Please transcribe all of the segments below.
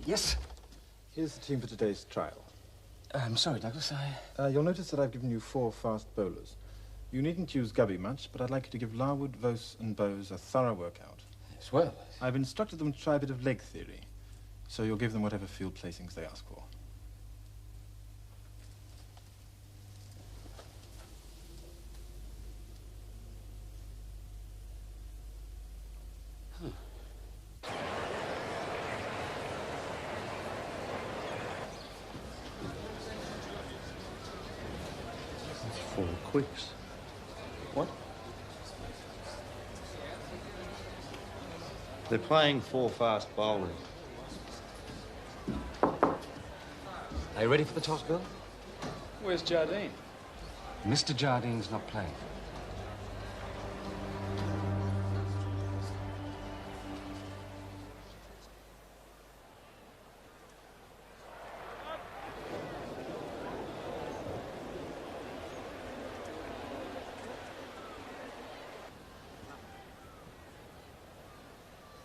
Yes? Here's the team for today's trial. I'm sorry, Douglas, You'll notice that I've given you 4 fast bowlers. You needn't use Gubby much, but I'd like you to give Larwood, Vos and Bowes a thorough workout. Yes, well... I've instructed them to try a bit of leg theory, so you'll give them whatever field placings they ask for. That's 4 quicks. What? They're playing 4 fast bowling. Are you ready for the toss, Bill? Where's Jardine? Mr. Jardine's not playing.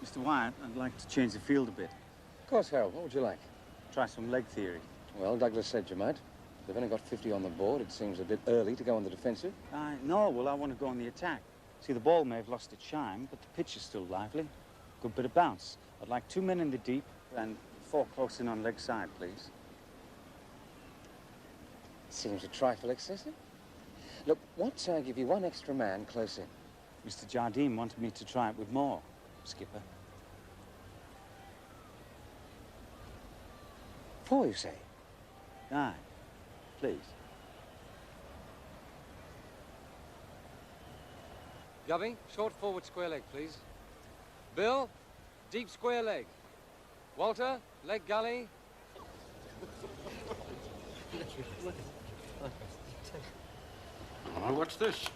Mr. Wyatt, I'd like to change the field a bit. Of course, Harold. What would you like? Try some leg theory. Well, Douglas said you might. They've only got 50 on the board. It seems a bit early to go on the defensive. No, well, I want to go on the attack. See, the ball may have lost its shine, but the pitch is still lively. Good bit of bounce. I'd like 2 men in the deep and 4 close in on leg side, please. Seems a trifle excessive. Look, what's I give you 1 extra man close in? Mr. Jardine wanted me to try it with more, Skipper. 4, you say? Aye, please. Gubby, short forward square leg, please. Bill, deep square leg. Walter, leg gully. Oh, what's this?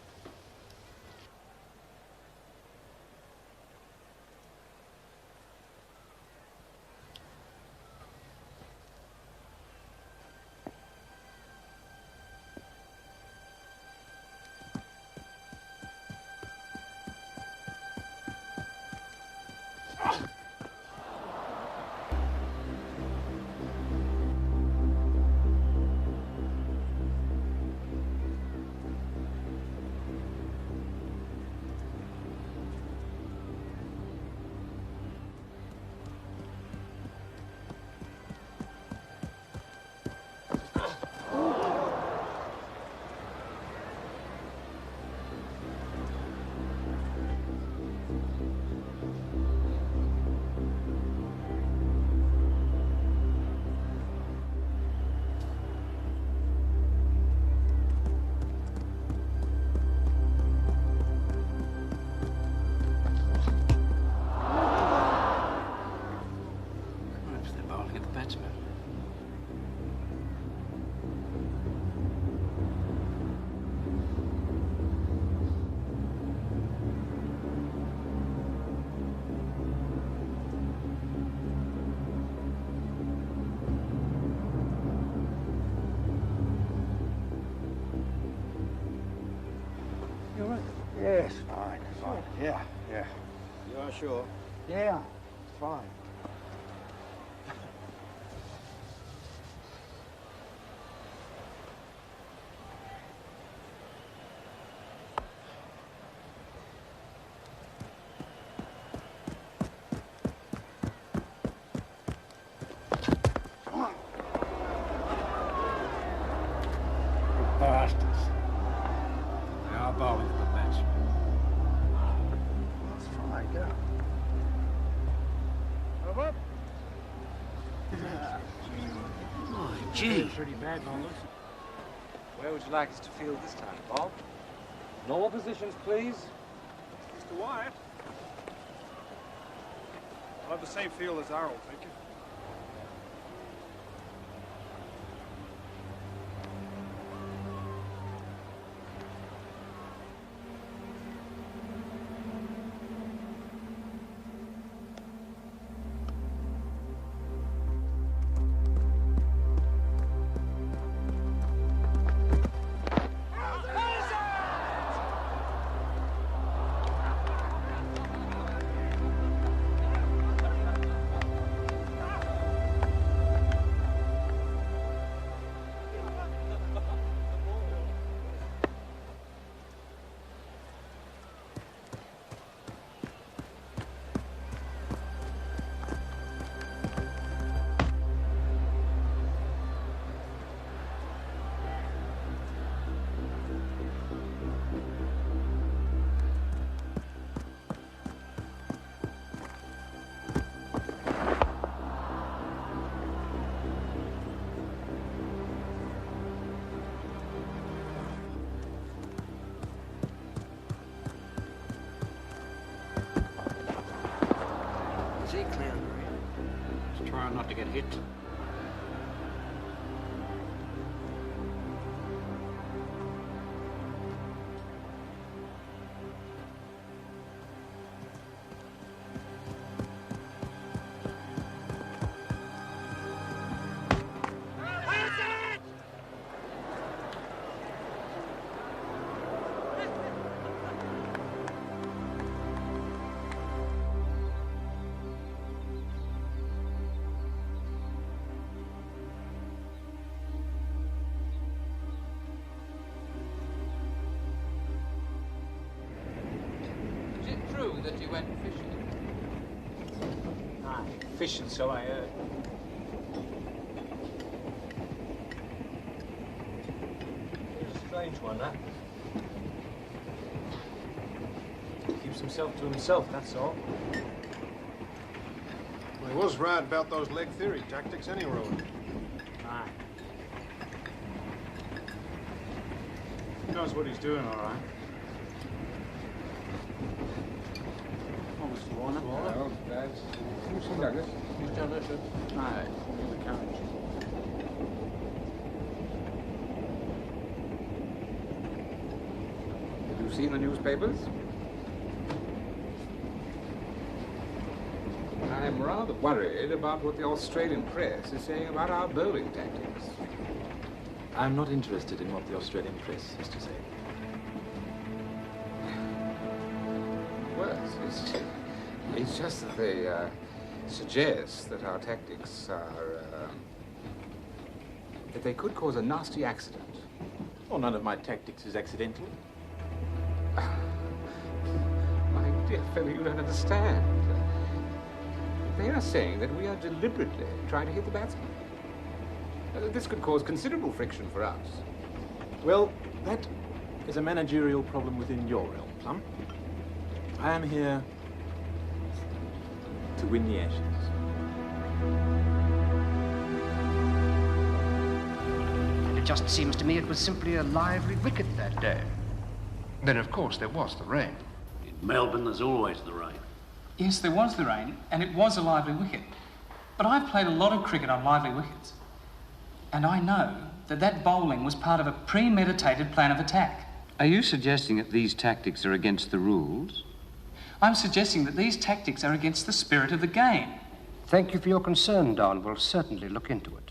Yes, fine, fine. Yeah. You are sure? Yeah, fine. Bastards. They are bowling for the batsman. That's fine, go. Up. Oh, gee. Pretty bad bowlers. Where would you like us to field this time, Bob? Normal positions, please. Mr. Wyatt. I'll have the same field as Harold, thank you. to get hit. That you went fishing? Aye, fishing, so I heard. He's a strange one, that. Keeps himself to himself, that's all. Well, he was right about those leg theory tactics anyway. Aye. He knows what he's doing, all right. Well, Dad's... Mr. Douglas. Mr. Douglas. Aye, in the carriage. Have you seen the newspapers? I'm rather worried about what the Australian press is saying about our bowling tactics. I'm not interested in what the Australian press has to say. Well, it's just that they suggest that our tactics are, that they could cause a nasty accident. Oh, none of my tactics is accidental. My dear fellow, you don't understand. They are saying that we are deliberately trying to hit the batsman. This could cause considerable friction for us. Well, that is a managerial problem within your realm, Plum. I am here to win the Ashes. And it just seems to me it was simply a lively wicket that day. Then, of course, there was the rain. In Melbourne, there's always the rain. Yes, there was the rain, and it was a lively wicket. But I've played a lot of cricket on lively wickets. And I know that that bowling was part of a premeditated plan of attack. Are you suggesting that these tactics are against the rules? I'm suggesting that these tactics are against the spirit of the game. Thank you for your concern, Don. We'll certainly look into it.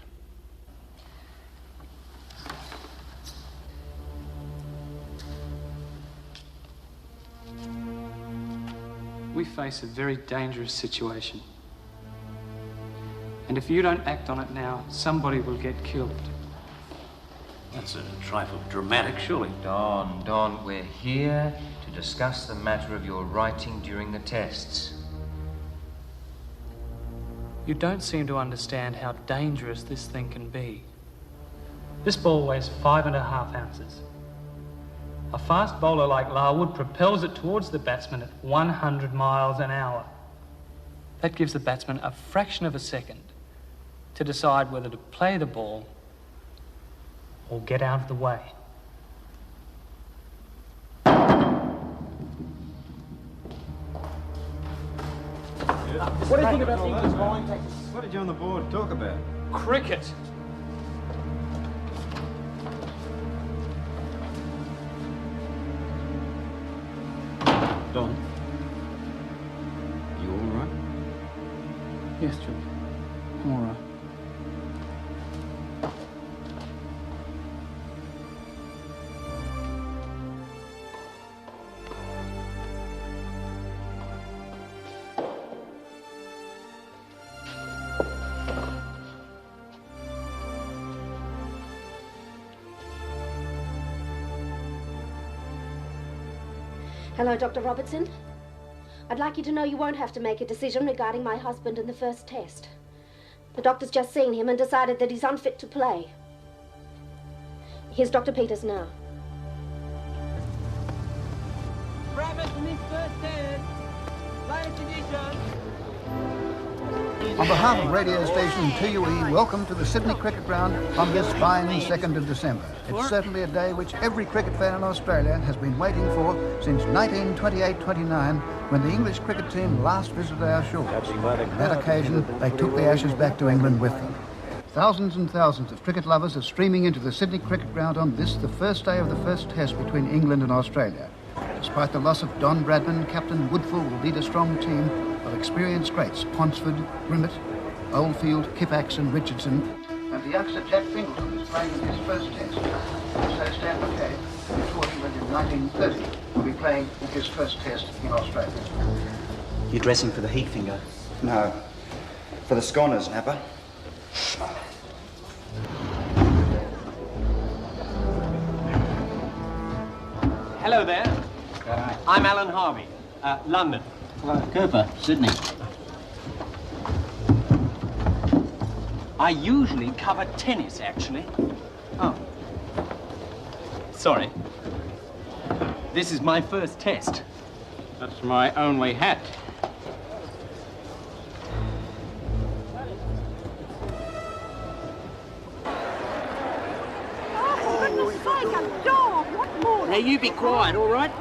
We face a very dangerous situation. And if you don't act on it now, somebody will get killed. That's a trifle dramatic, surely. Don, we're here to discuss the matter of your writing during the tests. You don't seem to understand how dangerous this thing can be. This ball weighs 5.5 ounces. A fast bowler like Larwood propels it towards the batsman at 100 miles an hour. That gives the batsman a fraction of a second to decide whether to play the ball or get out of the way. What do you think about England's bowling tactics? What did you on the board talk about? Cricket! Don, you all right? Yes, George. I'm all right. Hello, Dr. Robertson. I'd like you to know you won't have to make a decision regarding my husband in the first test. The doctor's just seen him and decided that he's unfit to play. Here's Dr. Peters now. Roberts in his first test. Line condition. On behalf of radio station TUE, welcome to the Sydney Cricket Ground on this fine 2nd of December. It's certainly a day which every cricket fan in Australia has been waiting for since 1928-29, when the English cricket team last visited our shores. On that occasion, they took the Ashes back to England with them. Thousands and thousands of cricket lovers are streaming into the Sydney Cricket Ground on this, the first day of the first test between England and Australia. Despite the loss of Don Bradman, Captain Woodfull will lead a strong team of experienced greats, Ponsford, Grimmett, Oldfield, Kippax and Richardson. And the youngster Jack Fingleton is playing in his first test. So Stan McKay, who taught England in 1930, will be playing in his first test in Australia. You dressing for the heat, Finger? No, for the sconers, Napper. Hello there. I'm Alan Harvey, London. Cooper, Sydney. I usually cover tennis, actually. Oh. Sorry. This is my first test. That's my only hat. Now you be quiet, all right?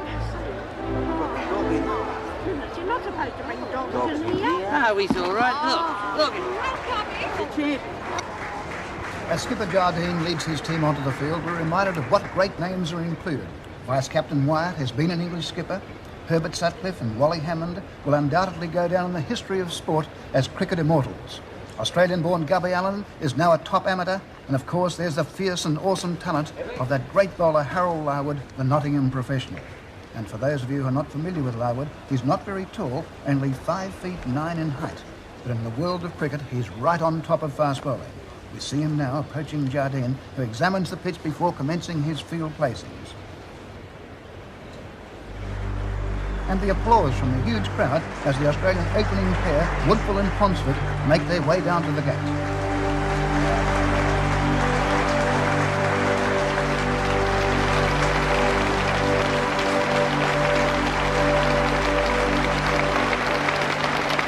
You're not supposed to bring dogs in here. Oh, he's all right. Look. The champ. As skipper Jardine leads his team onto the field, we're reminded of what great names are included. Vice-Captain Wyatt has been an English skipper. Herbert Sutcliffe and Wally Hammond will undoubtedly go down in the history of sport as cricket immortals. Australian-born Gubby Allen is now a top amateur, and of course there's the fierce and awesome talent of that great bowler Harold Larwood, the Nottingham professional. And for those of you who are not familiar with Larwood, he's not very tall, only 5 feet 9 in height. But in the world of cricket, he's right on top of fast bowling. We see him now approaching Jardine, who examines the pitch before commencing his field placings. And the applause from the huge crowd as the Australian opening pair, Woodfull and Ponsford, make their way down to the gate.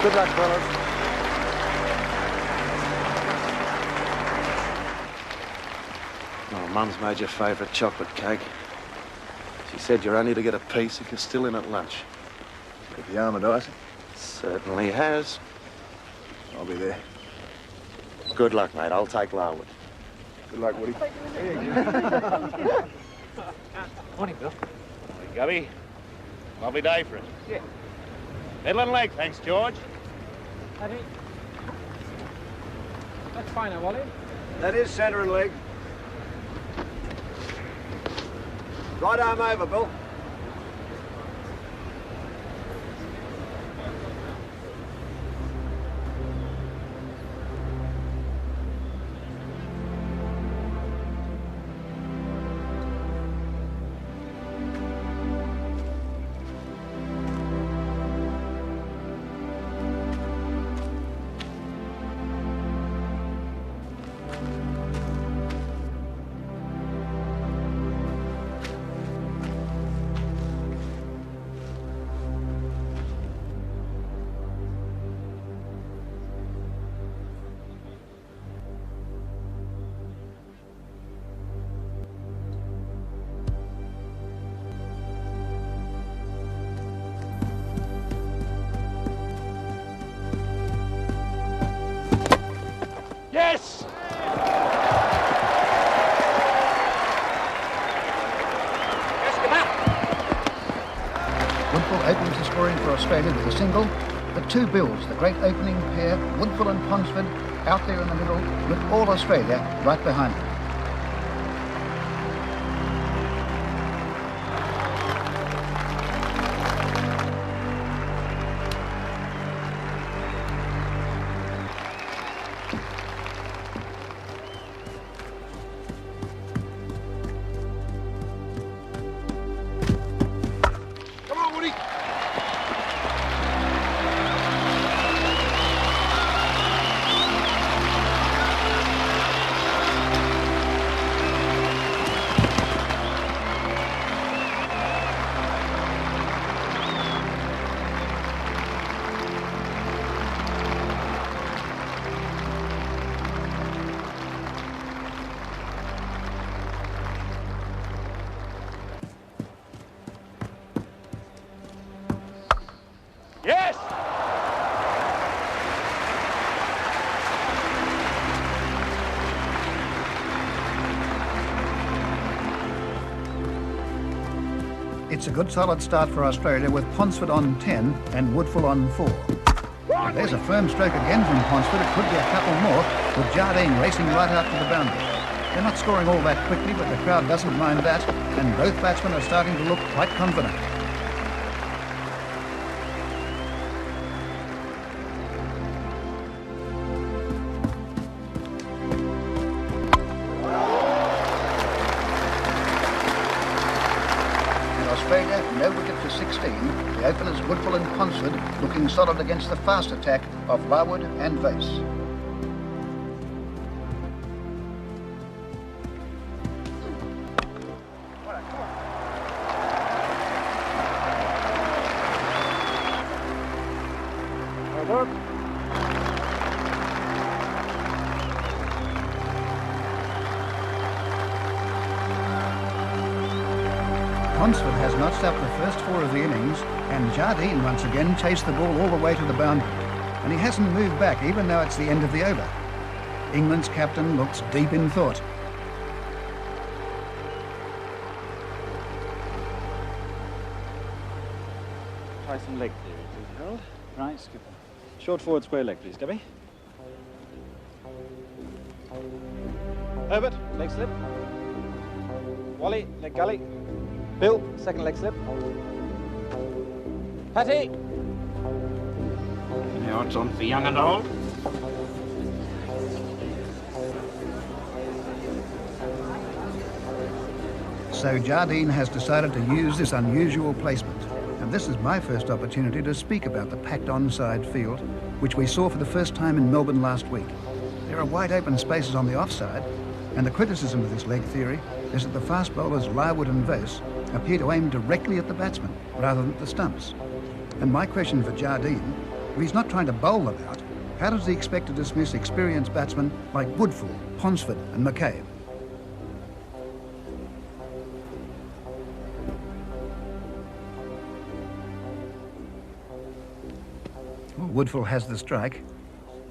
Good luck, fellas. Oh, Mum's made your favourite chocolate cake. She said you're only to get a piece if you're still in at lunch. Got the Armadillo? Certainly has. I'll be there. Good luck, mate. I'll take Larwood. Good luck, Woody. Morning, Bill. Hey, Gubby. Lovely day for it. Yeah. Middle and leg, thanks, George. That's fine, Wally. That is centre and leg. Right arm over, Bill. Yes! Woodfull opens the scoring for Australia with a single. The two Bills, the great opening pair, Woodfull and Ponsford, out there in the middle, with all Australia right behind them. Come on, Woody. It's a good solid start for Australia with Ponsford on 10 and Woodfull on 4. And there's a firm stroke again from Ponsford. It could be a couple more, with Jardine racing right out to the boundary. They're not scoring all that quickly, but the crowd doesn't mind that, and both batsmen are starting to look quite confident. Australia, no wicket for 16. The openers Woodfull and Ponsford looking solid against the fast attack of Larwood and Vose. Ponsford has notched up the first 4 of the innings, and Jardine once again chased the ball all the way to the boundary. And he hasn't moved back, even though it's the end of the over. England's captain looks deep in thought. Try some leg theory, please, Harold. Right, skipper. Short forward square leg, please, Debbie. Herbert, leg slip. Wally, leg gully. Bill, second leg slip. Patty! Now it's on for young and old. So Jardine has decided to use this unusual placement. And this is my first opportunity to speak about the packed onside field, which we saw for the first time in Melbourne last week. There are wide open spaces on the offside, and the criticism of this leg theory is that the fast bowlers Larwood and Vose appear to aim directly at the batsman rather than at the stumps. And my question for Jardine, if he's not trying to bowl them out, how does he expect to dismiss experienced batsmen like Woodfull, Ponsford and McCabe? Well, Woodfull has the strike,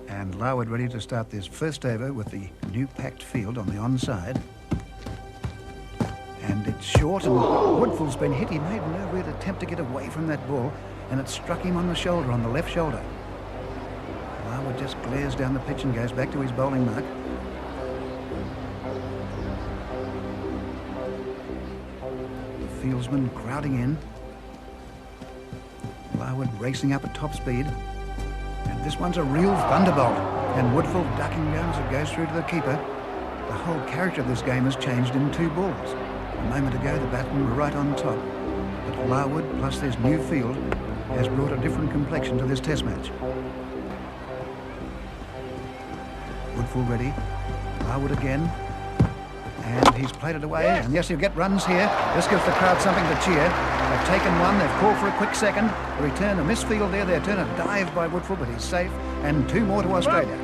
and Larwood ready to start this first over with the new packed field on the onside. And it's short, and Woodfull's been hit. He made no real attempt to get away from that ball, and it struck him on the shoulder, on the left shoulder. Larwood just glares down the pitch and goes back to his bowling mark. The fieldsman crowding in. Larwood racing up at top speed. And this one's a real thunderbolt. And Woodfull ducking down as it goes through to the keeper. The whole character of this game has changed in 2 balls. A moment ago, the batsmen were right on top. But Larwood, plus this new field, has brought a different complexion to this test match. Woodfull ready. Larwood again. And he's played it away. And yes, he'll get runs here. This gives the crowd something to cheer. They've taken one. They've called for a quick second. A return, a misfield there. They turn a dive by Woodfull, but he's safe. And 2 more to Australia.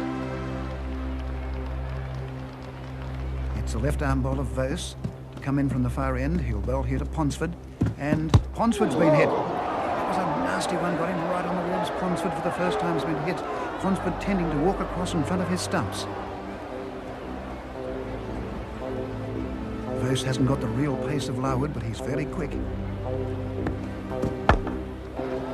It's a left-arm bowler, Vose, to come in from the far end. He'll bowl here to Ponsford. And Ponsford's been hit. That was a nasty one. Got him right on the ribs. Ponsford for the first time has been hit. Ponsford tending to walk across in front of his stumps. Vose hasn't got the real pace of Larwood, but he's fairly quick.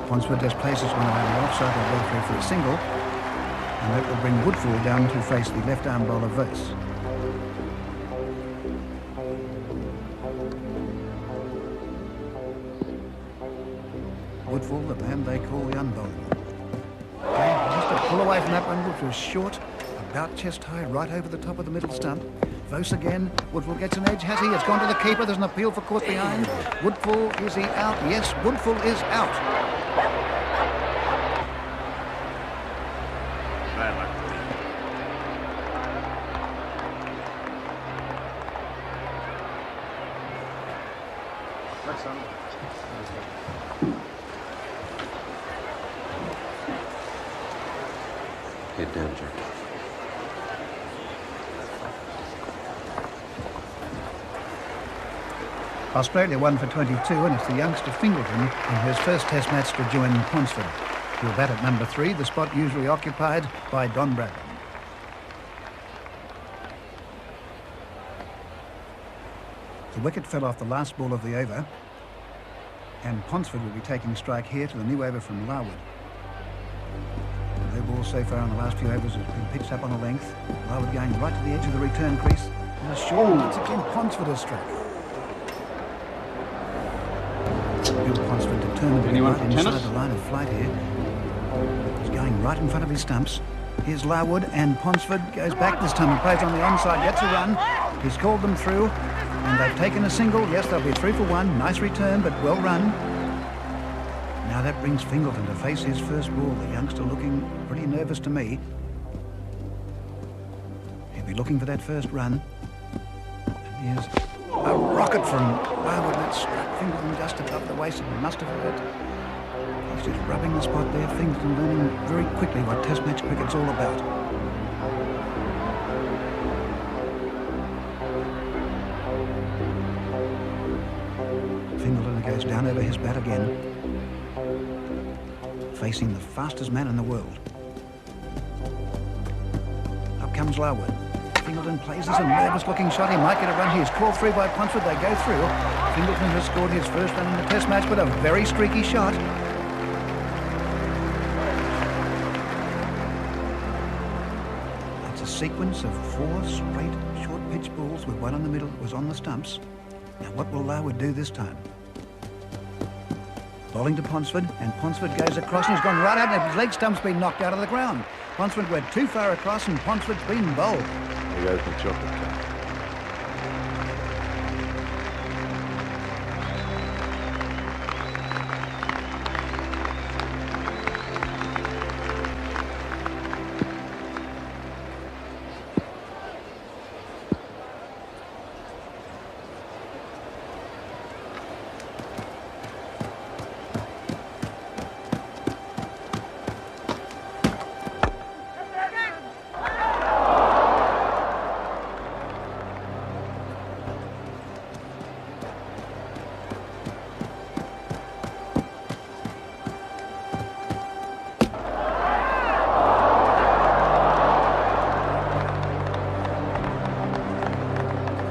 Ponsford just places one around the offside. They'll go through for a single. And that will bring Woodfull down to face the left-arm bowler, Vose. Woodfull, the man they call the unbowlable. Okay, just a pull away from that one, which was short, about chest high, right over the top of the middle stump. Vose again. Woodfull gets an edge, has he? It's gone to the keeper. There's an appeal for caught behind. Woodfull, is he out? Yes, Woodfull is out. Bad luck. That's on. Head down, Jack. Australia won for 22, and it's the youngster Fingleton in his first test match to join Ponsford. He'll bat at number 3, the spot usually occupied by Don Bradman. The wicket fell off the last ball of the over. And Ponsford will be taking strike here to the new over from Larwood. No ball so far in the last few overs has been pitched up on a length. Larwood going right to the edge of the return crease. And a short once again Ponsford has struck. Bill Ponsford determined to be right inside the line of flight here. He's going right in front of his stumps. Here's Larwood, and Ponsford goes back this time and plays on the onside, gets a run. He's called them through, and they've taken a single. Yes, they'll be 3 for 1. Nice return, but well run. Now that brings Fingleton to face his first ball. The youngster looking pretty nervous to me. He'll be looking for that first run. And here's a rocket from Larwood that struck Fingleton just above the waist. It must have hurt. He's just rubbing the spot there. Fingleton learning very quickly what Test match cricket's all about. Fingleton goes down over his bat again, facing the fastest man in the world. Up comes Larwood. Fingleton plays this a nervous-looking shot. He might get a run. He is called through by Ponsford. They go through. Fingleton has scored his first run in the Test match, but a very streaky shot. It's a sequence of 4 straight short pitch balls with one in the middle that was on the stumps. Now, what will Larwood do this time? Bowling to Ponsford, and Ponsford goes across and he's gone right out, and his leg stump's been knocked out of the ground. Ponsford went too far across, and Ponsford's been bowled. There goes my chocolate cake.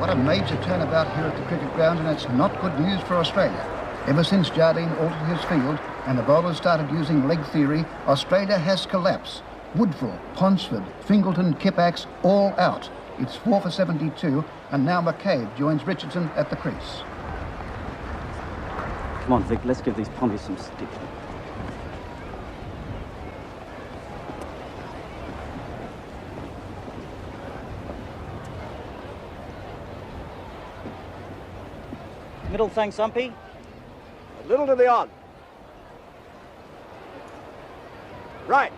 A major turnabout here at the cricket ground, and it's not good news for Australia. Ever since Jardine altered his field and the bowlers started using leg theory, Australia has collapsed. Woodfull, Ponsford, Fingleton, Kippax, all out. It's 4 for 72, and now McCabe joins Richardson at the crease. Come on, Vic, let's give these Pommies some stick. Middle thanks, Umpy. A little to the on. Right.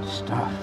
Stuff.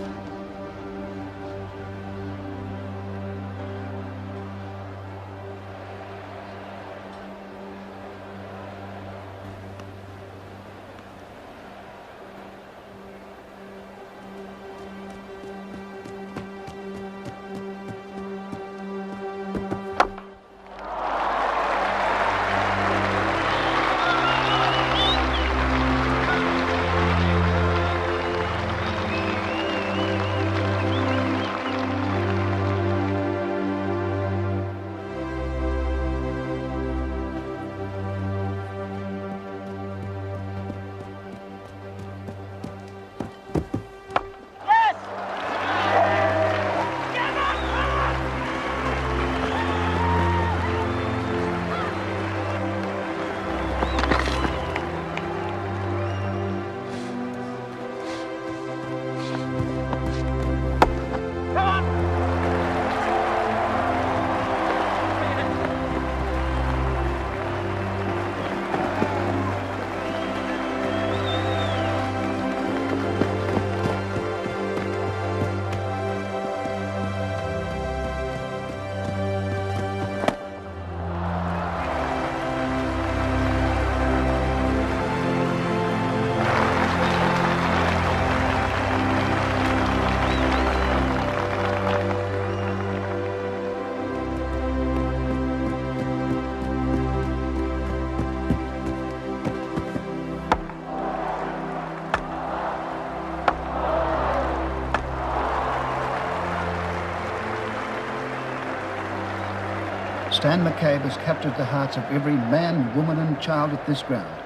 Stan McCabe has captured the hearts of every man, woman and child at this ground.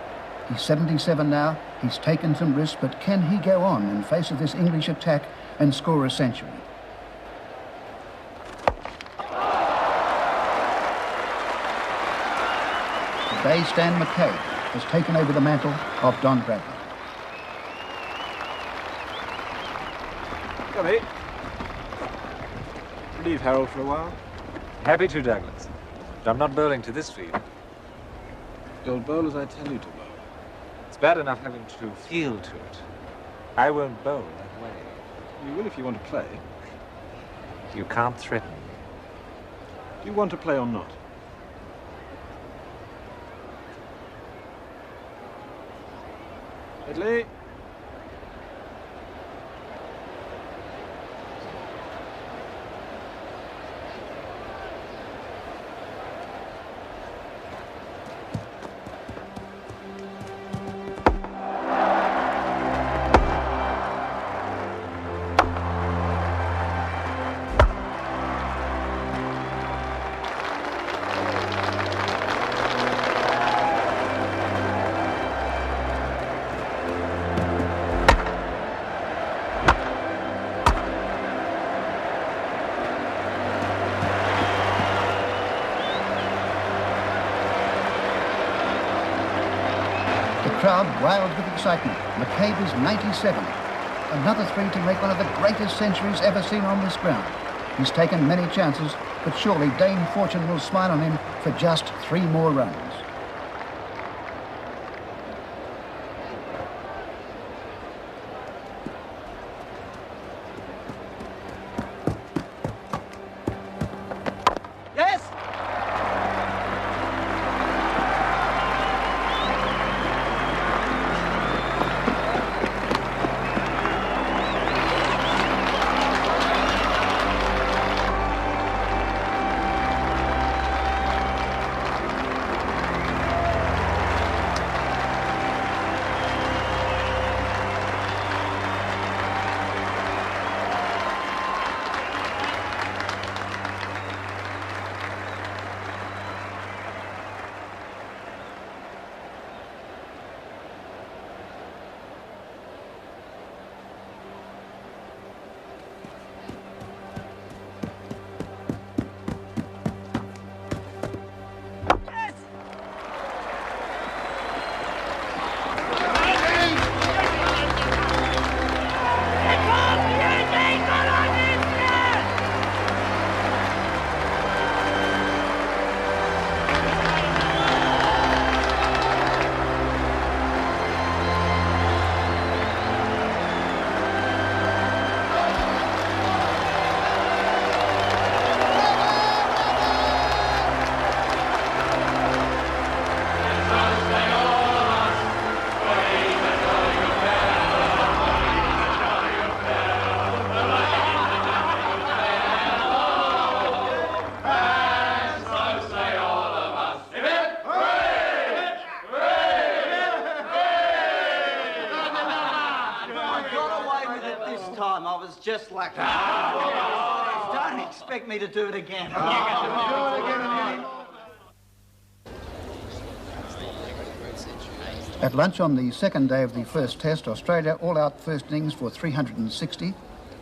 He's 77 now, he's taken some risks, but can he go on in face of this English attack and score a century? Today, Stan McCabe has taken over the mantle of Don Bradley. Gubby, leave Harold for a while. Happy to, Douglas. But I'm not bowling to this field. You'll bowl as I tell you to bowl. It's bad enough having to feel to it. I won't bowl that way. You will if you want to play. You can't threaten me. Do you want to play or not? Italy. Crowd wild with excitement. McCabe is 97. Another three to make one of the greatest centuries ever seen on this ground. He's taken many chances, but surely Dame Fortune will smile on him for just 3 more runs. Just like that. Don't expect me to do it again. Do it again. At lunch on the second day of the first test, Australia all out first innings for 360,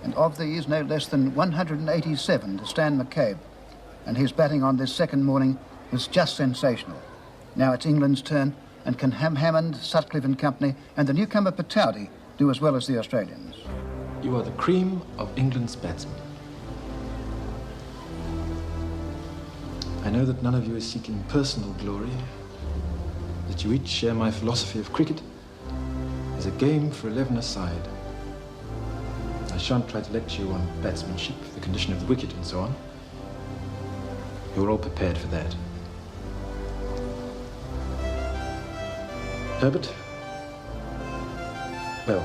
and of these no less than 187 to Stan McCabe. And his batting on this second morning was just sensational. Now it's England's turn, and can Hammond, Sutcliffe and company and the newcomer Patowdy do as well as the Australians? You are the cream of England's batsmen. I know that none of you is seeking personal glory, that you each share my philosophy of cricket as a game for 11 aside. I shan't try to lecture you on batsmanship, the condition of the wicket and so on. You're all prepared for that. Herbert? Well,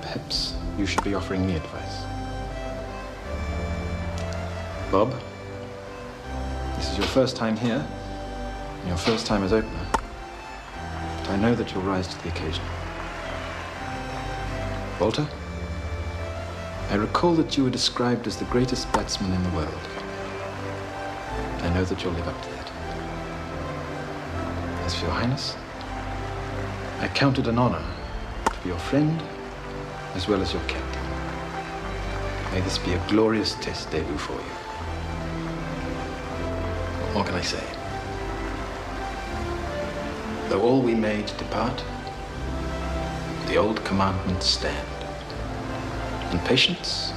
perhaps you should be offering me advice. Bob, this is your first time here, and your first time as opener. But I know that you'll rise to the occasion. Walter, I recall that you were described as the greatest batsman in the world. I know that you'll live up to that. As for your Highness, I count it an honor to be your friend as well as your captain. May this be a glorious test debut for you. What more can I say? Though all we made depart, the old commandments stand. And patience,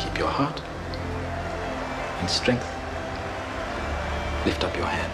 keep your heart, and strength, lift up your hand.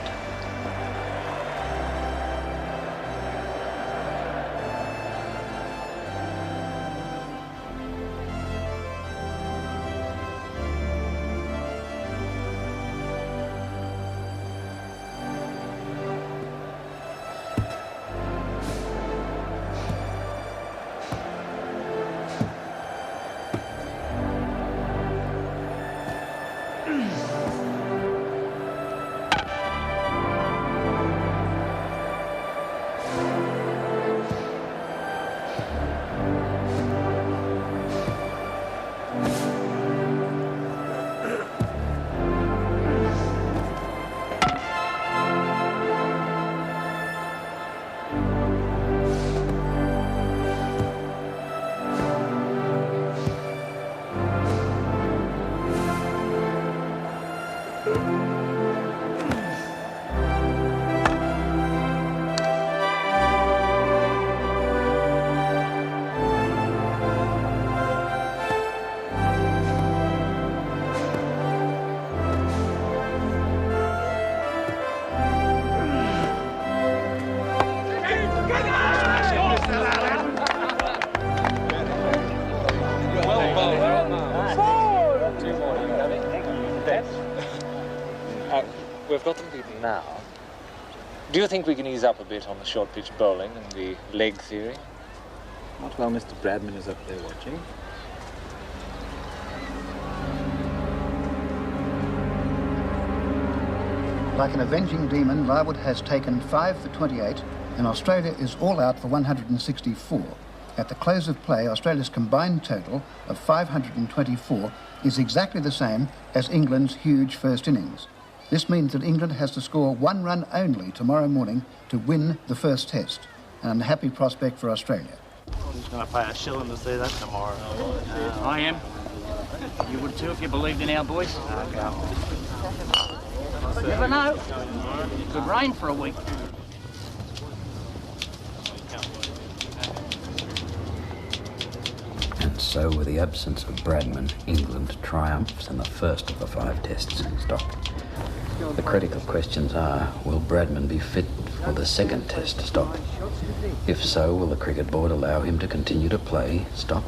We've got them beaten now. Do you think we can ease up a bit on the short pitch bowling and the leg theory? Not while Mr. Bradman is up there watching. Like an avenging demon, Larwood has taken 5 for 28, and Australia is all out for 164. At the close of play, Australia's combined total of 524 is exactly the same as England's huge first innings. This means that England has to score 1 run only tomorrow morning to win the first test. An unhappy prospect for Australia. Who's going to pay a shilling to see that tomorrow? I am. You would too if you believed in our boys. You never know. It could rain for a week. And so, with the absence of Bradman, England triumphs and the first of the 5 tests stopped. The critical questions are, will Bradman be fit for the second test stop? If so, will the cricket board allow him to continue to play stop?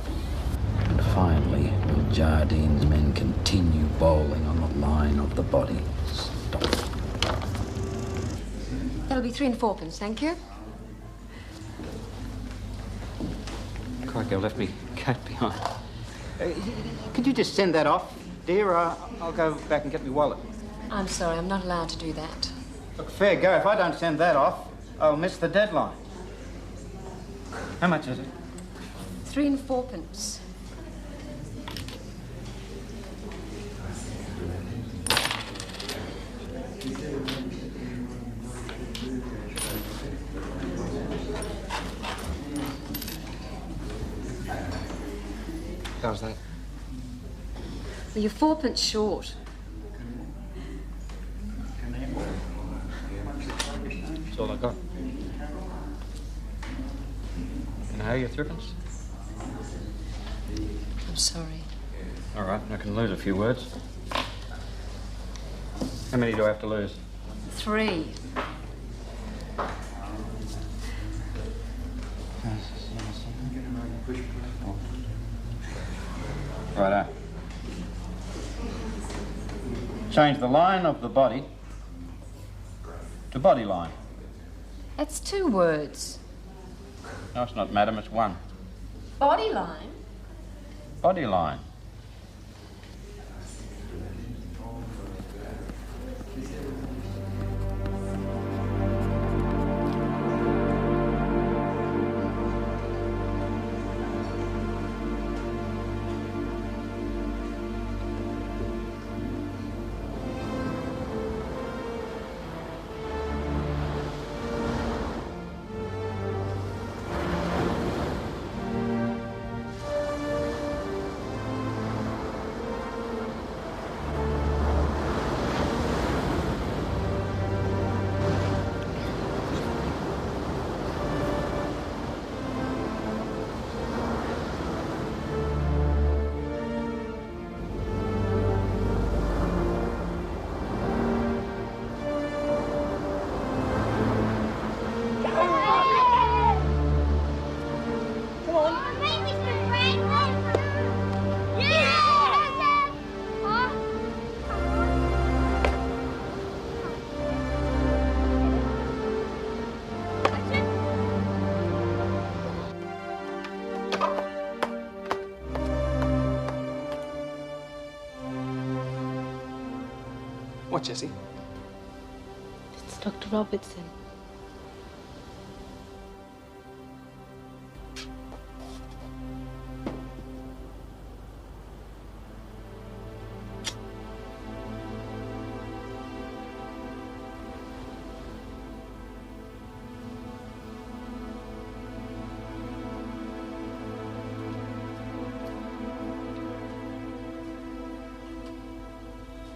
And finally, will Jardine's men continue bowling on the line of the body stop? That'll be 3 and 4 pence, thank you. Crikey, I left me coat behind. Could you just send that off, dear? I'll go back and get my wallet. I'm sorry, I'm not allowed to do that. Look, fair go. If I don't send that off, I'll miss the deadline. How much is it? 3 and 4 pence. How's that? Well, you're 4 pence short. That's all I got. And how are your 3 pence? I'm sorry. All right, I can lose a few words. How many do I have to lose? 3. Righto. Change the line of the body to body line. That's 2 words. No, it's not, madam, it's 1. Body line? Body line. What, Jessie? It's Dr. Robertson.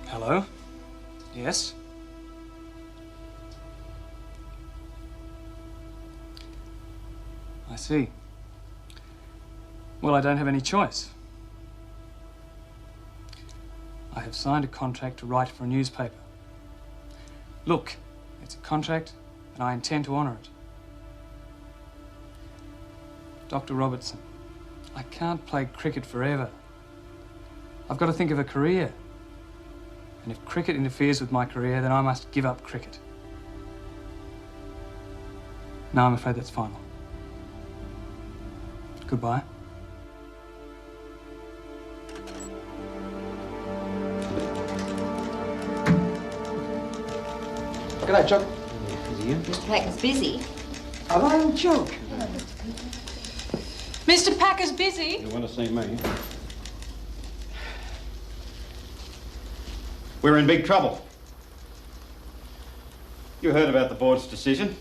Hello? Yes? I see. Well, I don't have any choice. I have signed a contract to write for a newspaper. Look, it's a contract, and I intend to honour it. Dr. Robertson, I can't play cricket forever. I've got to think of a career. And if cricket interferes with my career, then I must give up cricket. No, I'm afraid that's final. Goodbye. G'day, Chuck. Is you? Mr. Packer's busy. Hello, Chuck. Mr. Packer's busy? You want to see me? We're in big trouble. You heard about the board's decision.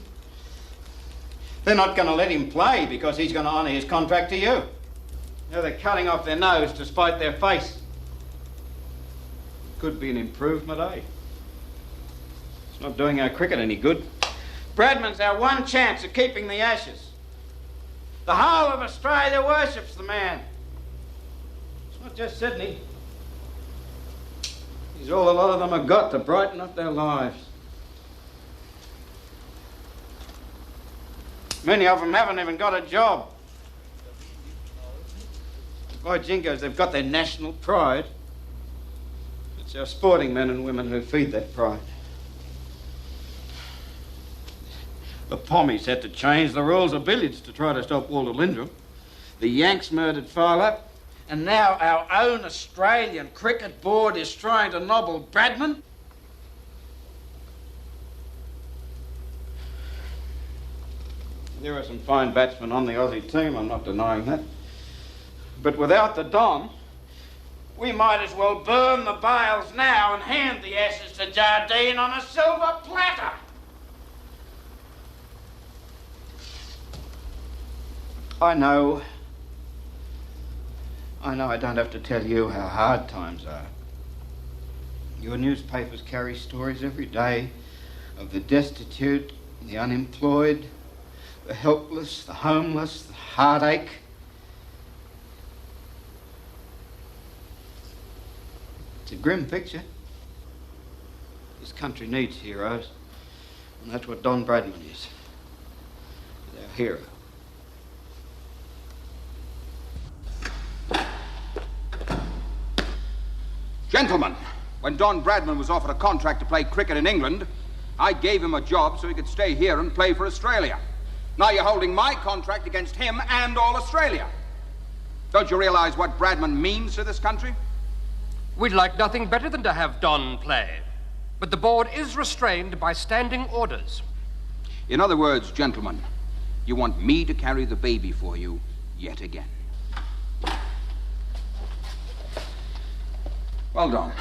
They're not going to let him play because he's going to honour his contract to you. Now they're cutting off their nose to spite their face. Could be an improvement, eh? It's not doing our cricket any good. Bradman's our one chance of keeping the Ashes. The whole of Australia worships the man. It's not just Sydney. He's all a lot of them have got to brighten up their lives. Many of them haven't even got a job. By Jinkos, they've got their national pride. It's our sporting men and women who feed that pride. The Pommies had to change the rules of billiards to try to stop Walter Lindrum. The Yanks murdered Fowler. And now our own Australian Cricket Board is trying to nobble Bradman? There are some fine batsmen on the Aussie team, I'm not denying that. But without the Don, we might as well burn the bales now and hand the Ashes to Jardine on a silver platter. I know I don't have to tell you how hard times are. Your newspapers carry stories every day of the destitute, the unemployed, the helpless, the homeless, the heartache. It's a grim picture. This country needs heroes, and that's what Don Bradman is. He's our hero. Gentlemen, when Don Bradman was offered a contract to play cricket in England, I gave him a job so he could stay here and play for Australia. Now you're holding my contract against him and all Australia. Don't you realize what Bradman means to this country? We'd like nothing better than to have Don play. But the board is restrained by standing orders. In other words, gentlemen, you want me to carry the baby for you yet again. Well done.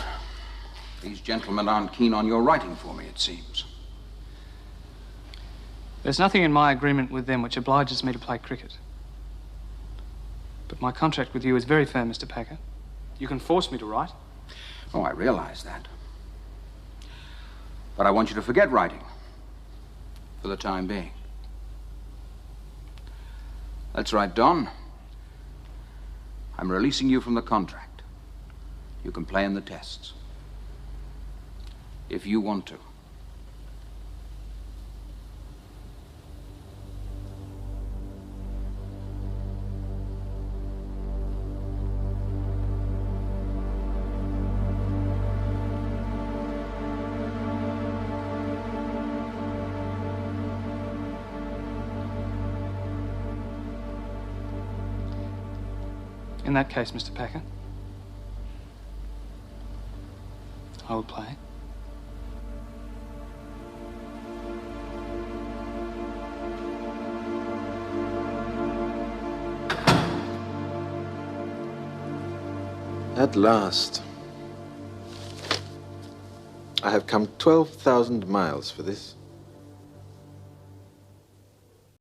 These gentlemen aren't keen on your writing for me, it seems. There's nothing in my agreement with them which obliges me to play cricket. But my contract with you is very firm, Mr. Packer. You can force me to write. Oh, I realize that. But I want you to forget writing. For the time being. That's right, Don. I'm releasing you from the contract. You can play in the tests. If you want to. In that case, Mr. Packer, I will play. At last. I have come 12,000 miles for this.